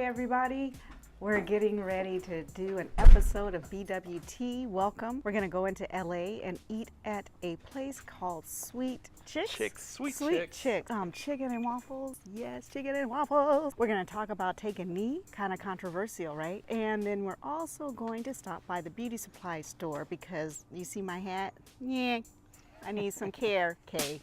everybody. We're getting ready to do an episode of BWT. Welcome. We're gonna go into LA and eat at a place called Sweet Chicks. Sweet Chicks. Chicken and waffles. Yes, chicken and waffles. We're gonna talk about taking knee, kind of controversial, right? And then we're also going to stop by the beauty supply store because you see my hat? Yeah, I need some care, Kay.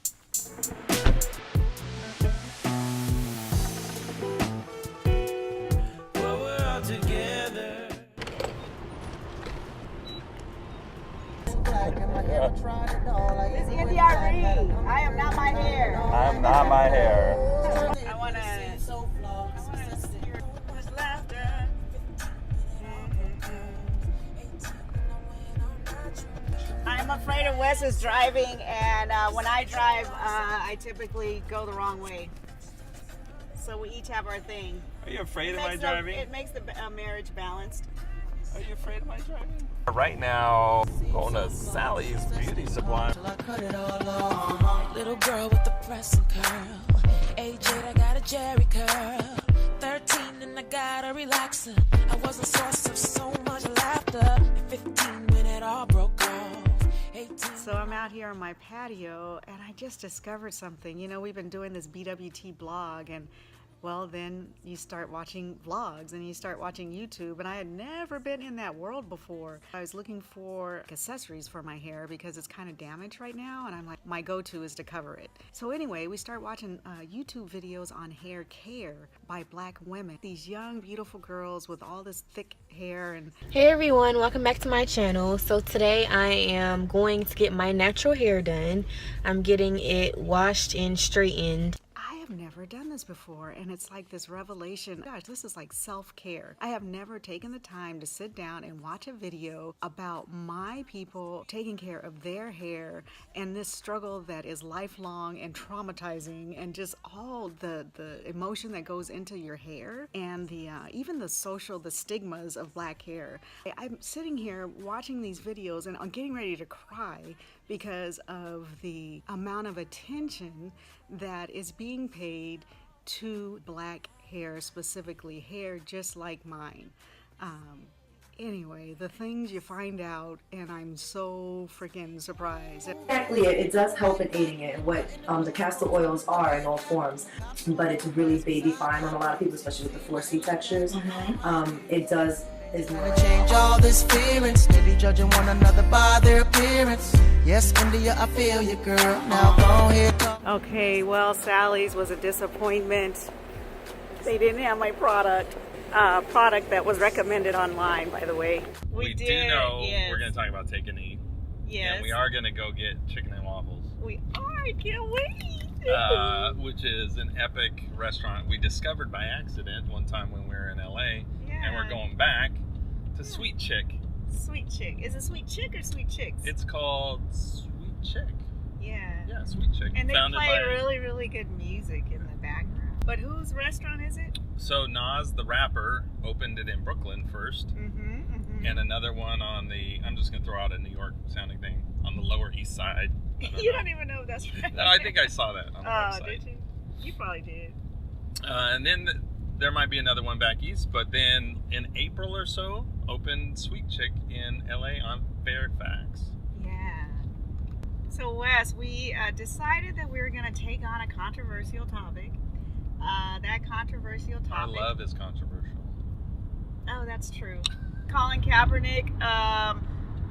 It's India. I am not my hair. I'm not my hair. I wanna hear this laughter. I'm afraid of Wes is driving, and when I drive, I typically go the wrong way. So we each have our thing. Are you afraid of my driving? It makes the marriage balanced. Are you afraid of my driving? Right now, going to Sally's Beauty Supply. Little girl with the press and curl. Age 8, I got a Jerry curl. 13 and I got a relaxer. I was a source of so much laughter. At 15 when it all broke off. 18. So I'm out here on my patio and I just discovered something. You know, we've been doing this BWT blog, and well, then you start watching vlogs and you start watching YouTube, and I had never been in that world before. I was looking for accessories for my hair because it's kind of damaged right now, and I'm like, my go-to is to cover it. So anyway, we start watching YouTube videos on hair care by Black women. These young, beautiful girls with all this thick hair. And hey everyone, welcome back to my channel. So today I am going to get my natural hair done. I'm getting it washed and straightened. I've never done this before, and it's like this revelation. Gosh, this is like self-care. I have never taken the time to sit down and watch a video about my people taking care of their hair and this struggle that is lifelong and traumatizing, and just all the emotion that goes into your hair, and the even the stigmas of black hair. I'm sitting here watching these videos and I'm getting ready to cry because of the amount of attention that is being paid to black hair, specifically hair just like mine. Anyway, the things you find out, and I'm so freaking surprised. Exactly, it does help in aiding it, what the castor oils are in all forms, but it's really baby fine on a lot of people, especially with the 4C textures. It does is more. Change all this feelings, they be judging one another by their appearance. Yes, India, I feel you, girl. Now go ahead. Okay, well, Sally's was a disappointment. They didn't have my product that was recommended online, by the way. We do know we're going to talk about taking knee. Yes. And we are going to go get chicken and waffles. We are, I can't wait. Which is an epic restaurant we discovered by accident one time when we were in LA. Yeah. And we're going back to Sweet Chick. Sweet Chick. Is it Sweet Chick or Sweet Chicks? It's called Sweet Chick. Yeah. Yeah, Sweet Chick. And they play really, really good music in the background. But whose restaurant is it? So Nas, the rapper, opened it in Brooklyn first. And another one on the, I'm just going to throw out a New York sounding thing, on the Lower East Side. You don't even know if that's right. No, I think I saw that on the website. Oh, did you? You probably did. And then there might be another one back east, but then in April or so, opened Sweet Chick in LA on Fairfax. Yeah. So Wes, we decided that we were going to take on a controversial topic. That controversial topic. Our love is controversial. Oh, that's true. Colin Kapernick,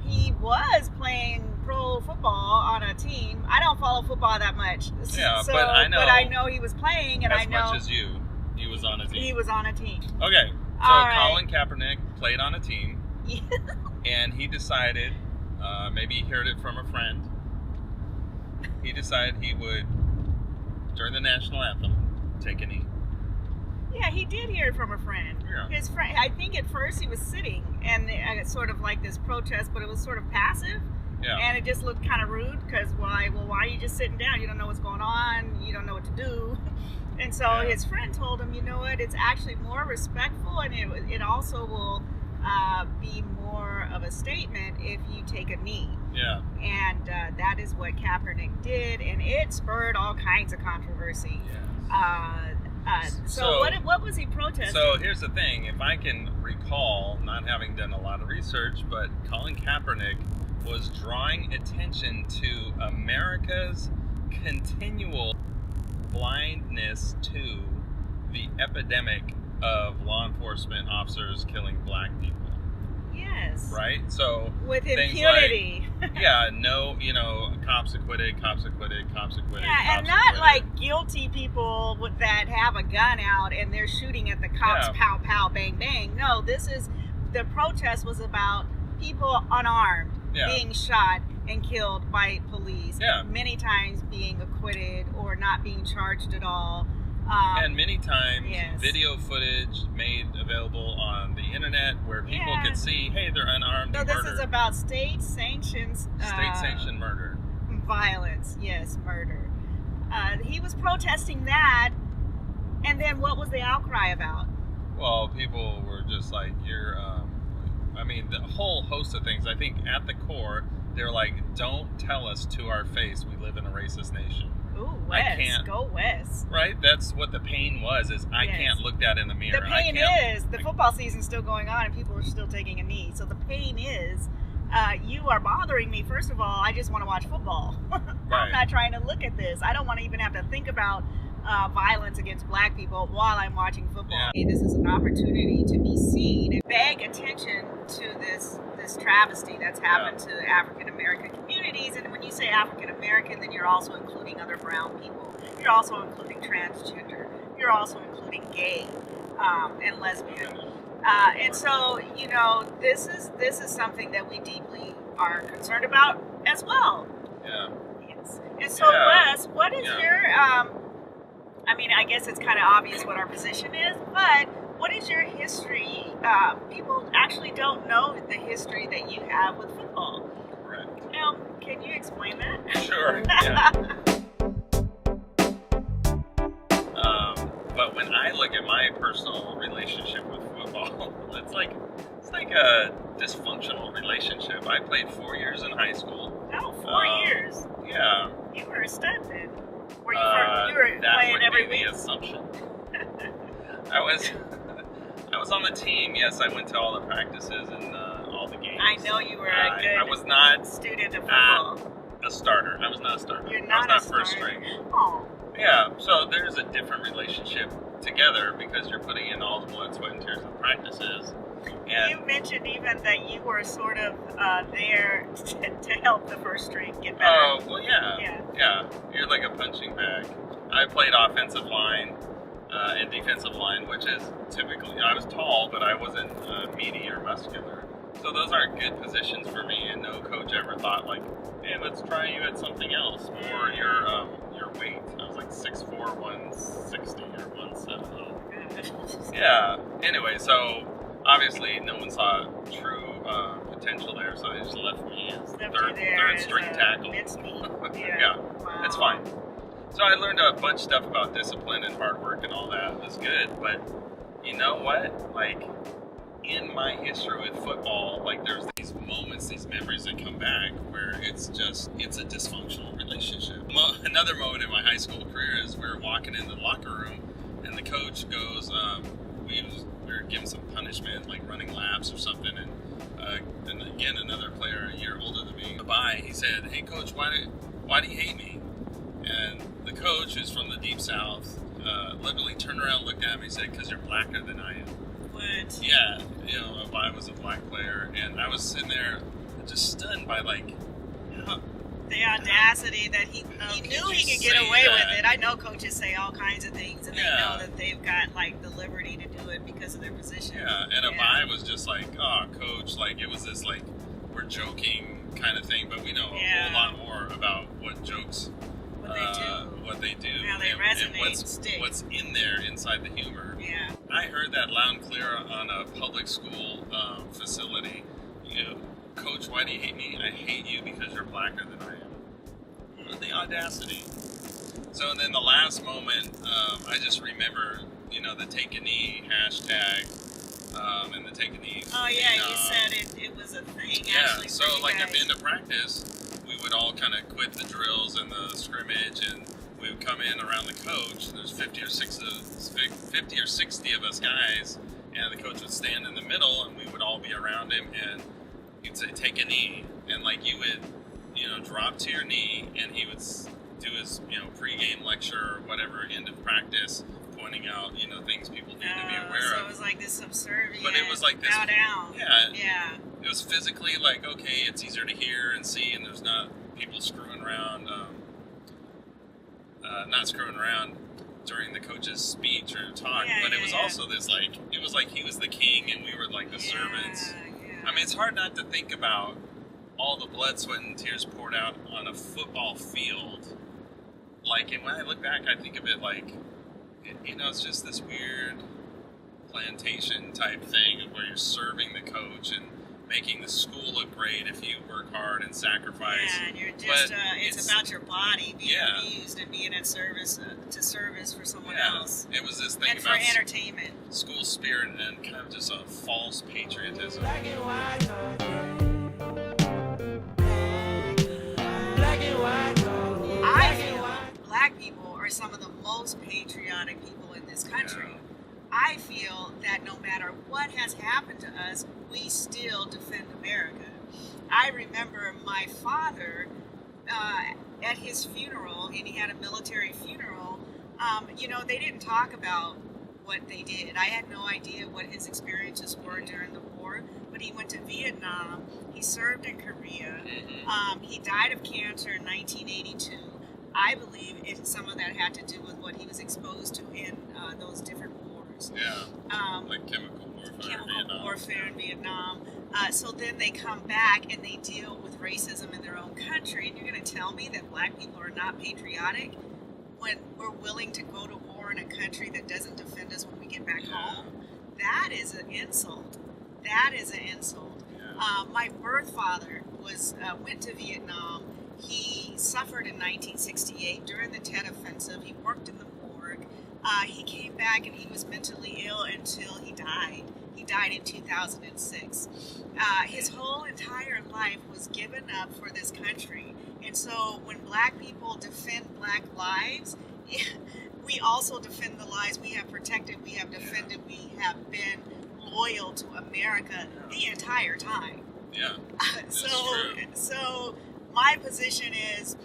he was playing pro football on a team. I don't follow football that much. Yeah, so, but I know he was playing, and I know as much as you, he was on a team. He was on a team. Okay, so Colin Kaepernick played on a team, Yeah. and he decided, maybe he heard it from a friend, he decided he would, during the national anthem, take a knee. Yeah, he did hear it from a friend. Yeah. His friend, I think at first he was sitting, and it's sort of like this protest, but it was sort of passive. Yeah. And it just looked kind of rude, because why? Well, why are you just sitting down? You don't know what's going on. You don't know what to do. And so his friend told him, you know what? It's actually more respectful, and it also will be more of a statement if you take a knee. Yeah. And that is what Kaepernick did, and it spurred all kinds of controversy. Yes. So what was he protesting? So here's the thing. If I can recall, not having done a lot of research, but Colin Kaepernick was drawing attention to America's continual blindness to the epidemic of law enforcement officers killing black people. Yes. Right? So with impunity. Like, yeah, no, cops acquitted, cops acquitted, cops acquitted. Yeah, cops and not acquitted. like guilty people that have a gun out and they're shooting at the cops, pow, pow, bang, bang. No, the protest was about people unarmed being shot and killed by police. Yeah. Many times being acquitted or not being charged at all. And many times video footage made available on the internet where people could see, hey, they're unarmed. So this is about state-sanctioned murder. Violence, yes, murder. He was protesting that, and then what was the outcry about? Well, people were just like, the whole host of things. I think at the core, they're like, don't tell us to our face we live in a racist nation. Ooh, West. Go West. Right? That's what the pain was, is I can't look that in the mirror. The pain is, the football season's still going on and people are still taking a knee. So the pain is, you are bothering me. First of all, I just want to watch football. I'm not trying to look at this. I don't want to even have to think about violence against black people while I'm watching football. Yeah. This is an opportunity to be seen and beg attention to this travesty that's happened to African American communities. And when you say African American, then you're also including other brown people. You're also including transgender. You're also including gay and lesbian. And so, this is something that we deeply are concerned about as well. Yeah. Yes. And so, Wes, what is your I guess it's kind of obvious what our position is, but what is your history? People actually don't know the history that you have with football. Right. Now, can you explain that? Sure. Yeah. But when I look at my personal relationship with football, it's like a dysfunctional relationship. I played 4 years in high school. Oh, 4 years. Yeah. You were a stud then. You were playing every week? That would be the assumption. I was on the team. Yes, I went to all the practices and all the games. I know you were a good I was not student of football. A starter. I was not a starter. You're not I was not first string. Oh. Yeah, so there's a different relationship together because you're putting in all the blood, sweat, and tears of practices. And you mentioned even that you were sort of there to help the first string get better. Oh, well, yeah. You're like a punching bag. I played offensive line and defensive line, which is typically, I was tall, but I wasn't meaty or muscular. So those aren't good positions for me, and no coach ever thought like, hey, let's try you at something else, or your weight. I was like 6'4", 160 or 170. Yeah. Anyway, so obviously no one saw true potential there, so they just left me as third string tackle. Yeah, wow. It's fine. So I learned a bunch of stuff about discipline and hard work and all that. It was good, but you know what? Like, in my history with football, like there's these moments, these memories that come back where it's a dysfunctional relationship. Another moment in my high school career is we were walking in the locker room and the coach goes, we were given some punishment, like running laps or something, and again, another player a year older than me, he said, hey coach, why do you hate me? And the coach, who's from the deep south, literally turned around, looked at me, and said, because you're blacker than I am. What? Yeah, I was a black player, and I was sitting there just stunned by like, the audacity that he knew he could get away with it. I know coaches say all kinds of things, and they know that they've got like the liberty to do it because of their position. Yeah, and Abai was just like, oh, coach, like it was this like we're joking kind of thing, but we know a whole lot more about what jokes, what they do, how they resonate, and what's in there inside the humor. Yeah, I heard that loud and clear on a public school facility. Coach, why do you hate me? I hate you because you're blacker than I am. The audacity. So then the last moment, I just remember, the take a knee hashtag, and the take a knee. Oh yeah, you said it was a thing. Yeah. Actually, so like at the end of practice, we would all kind of quit the drills and the scrimmage, and we would come in around the coach. There's 50 or 60 of us guys, and the coach would stand in the middle, and we would all be around him, and he'd say, take a knee. And like you would, drop to your knee, and he would do his, pre-game lecture or whatever, end of practice, pointing out, things people need to be aware of. So it was like this subservient, but it was like this, bow down. Yeah. It was physically like, okay, it's easier to hear and see, and there's not people screwing around, not screwing around during the coach's speech or talk. But it was also this, like, it was like he was the king and we were like the servants. I mean, it's hard not to think about all the blood, sweat, and tears poured out on a football field. Like, and when I look back, I think of it like, it's just this weird plantation type thing of where you're serving the coach and making the school look great if you work hard and sacrifice. Yeah, and you're just, it's about your body being used and being in service, to service for someone else. It was this thing and about for entertainment. School spirit and kind of just a false patriotism. Black and white, black and white. I feel black people are some of the most patriotic people in this country. Yeah. I feel that no matter what has happened to us, we still defend America. I remember my father at his funeral, and he had a military funeral. They didn't talk about what they did. I had no idea what his experiences were during the war, but he went to Vietnam. He served in Korea. He died of cancer in 1982. I believe some of that had to do with what he was exposed to in those different wars. Yeah, like chemical warfare in Vietnam. So then they come back and they deal with racism in their own country. And you're going to tell me that black people are not patriotic when we're willing to go to war in a country that doesn't defend us when we get back home? That is an insult. That is an insult. My birth father went to Vietnam. He suffered in 1968 during the Tet Offensive. He worked in the morgue. He came back and he was mentally ill until he died. He died in 2006. His whole entire life was given up for this country. And so when black people defend black lives, we also defend the lives we have protected, we have defended, we have been loyal to America the entire time. Yeah. So my position is,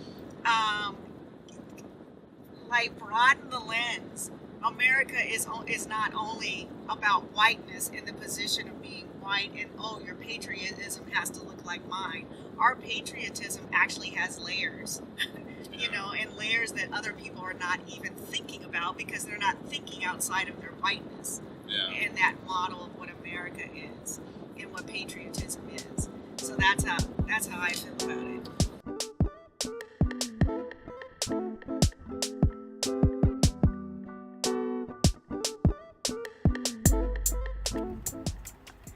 broaden the lens. America is not only about whiteness in the position of being white and, your patriotism has to look like mine. Our patriotism actually has layers, and layers that other people are not even thinking about because they're not thinking outside of their whiteness and that model of what America is and what patriotism is. So that's how I feel about it.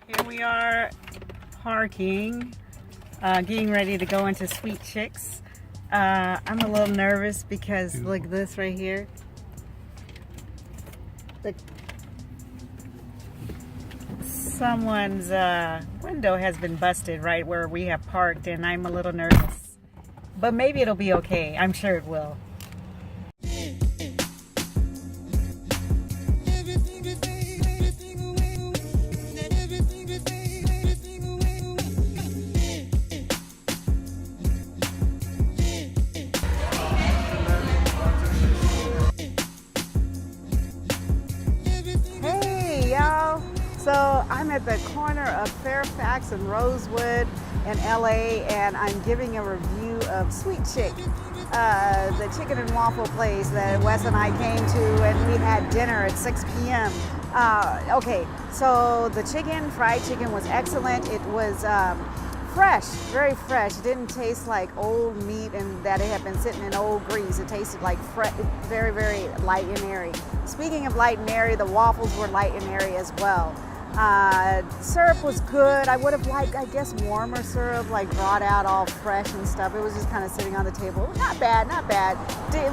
Here we are parking, getting ready to go into Sweet Chicks. I'm a little nervous because look this right here. Look, someone's window has been busted right where we have parked, and I'm a little nervous. But maybe it'll be okay. I'm sure it will. So I'm at the corner of Fairfax and Rosewood in LA, and I'm giving a review of Sweet Chick, the chicken and waffle place that Wes and I came to, and we had dinner at 6 p.m. Okay, so the fried chicken was excellent. It was fresh, very fresh. It didn't taste like old meat and that it had been sitting in old grease. It tasted like very, very light and airy. Speaking of light and airy, the waffles were light and airy as well. Syrup was good. I would have liked, I guess, warmer syrup, like brought out all fresh and stuff. It was just kind of sitting on the table. Not bad, not bad.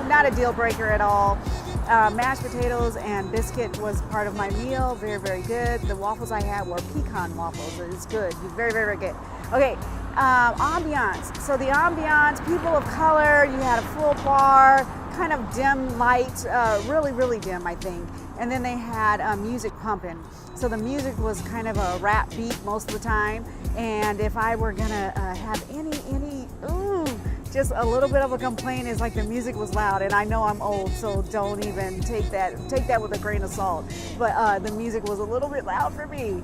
Not a deal breaker at all. Mashed potatoes and biscuit was part of my meal. Very, very good. The waffles I had were pecan waffles. It's good. Very, very, very good. Okay, ambiance. So the ambiance, people of color, you had a full bar, kind of dim light, really, really dim, I think. And then they had music pumping. So the music was kind of a rap beat most of the time. And if I were gonna have just a little bit of a complaint, is like the music was loud. And I know I'm old, so don't even take that with a grain of salt. But the music was a little bit loud for me.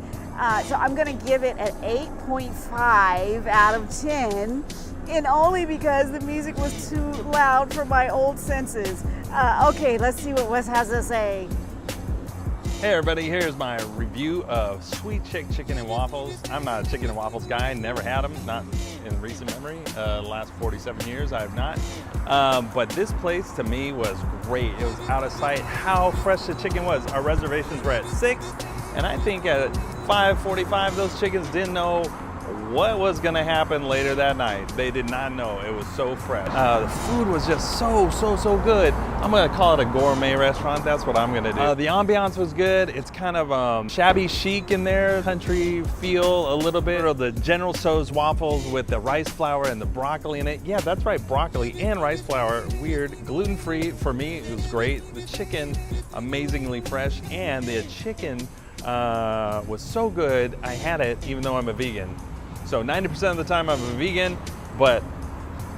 So I'm gonna give it an 8.5 out of 10. And only because the music was too loud for my old senses. Okay, let's see what Wes has to say. Hey everybody, here's my review of Sweet Chick Chicken and Waffles. I'm not a chicken and waffles guy, never had them, not in recent memory. Last 47 years I have not. But this place to me was great. It was out of sight how fresh the chicken was. Our reservations were at 6, and I think at 5:45 those chickens didn't know what was gonna happen later that night. They did not know. It was so fresh. The food was just so good. I'm gonna call it a gourmet restaurant. That's what I'm gonna do. The ambiance was good. It's kind of shabby chic in there, country feel a little bit. Or the General Tso's waffles with the rice flour and the broccoli in it. Yeah, that's right, broccoli and rice flour. Weird, gluten-free for me. It was great. The chicken, amazingly fresh, and the chicken was so good. I had it even though I'm a vegan. So 90% of the time I'm a vegan, but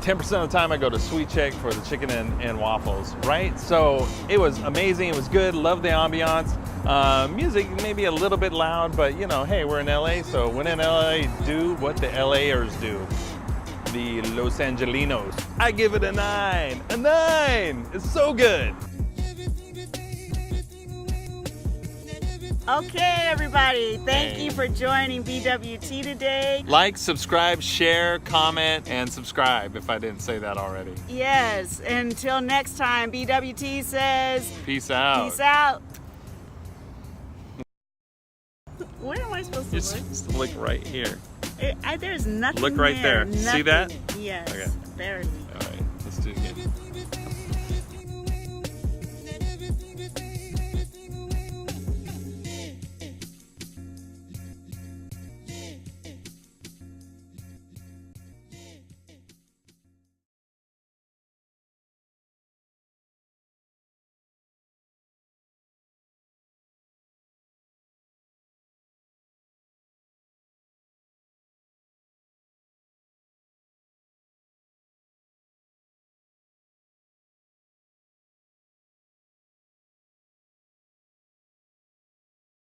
10% of the time I go to Sweet Chick for the chicken and waffles, right? So it was amazing, it was good, loved the ambiance. Music maybe a little bit loud, but you know, hey, we're in LA, so when in LA, do what the LAers do. The Los Angelinos. I give it a 9, a 9! It's so good. Okay, everybody, thank you for joining BWT today. Like, subscribe, share, comment, and subscribe if I didn't say that already. Yes, until next time, BWT says, Peace out. peace out. Where am I supposed to You're look? supposed to look right here. There's nothing Look right there. Nothing. See that? Yes, Okay. barely. All right, let's do it again.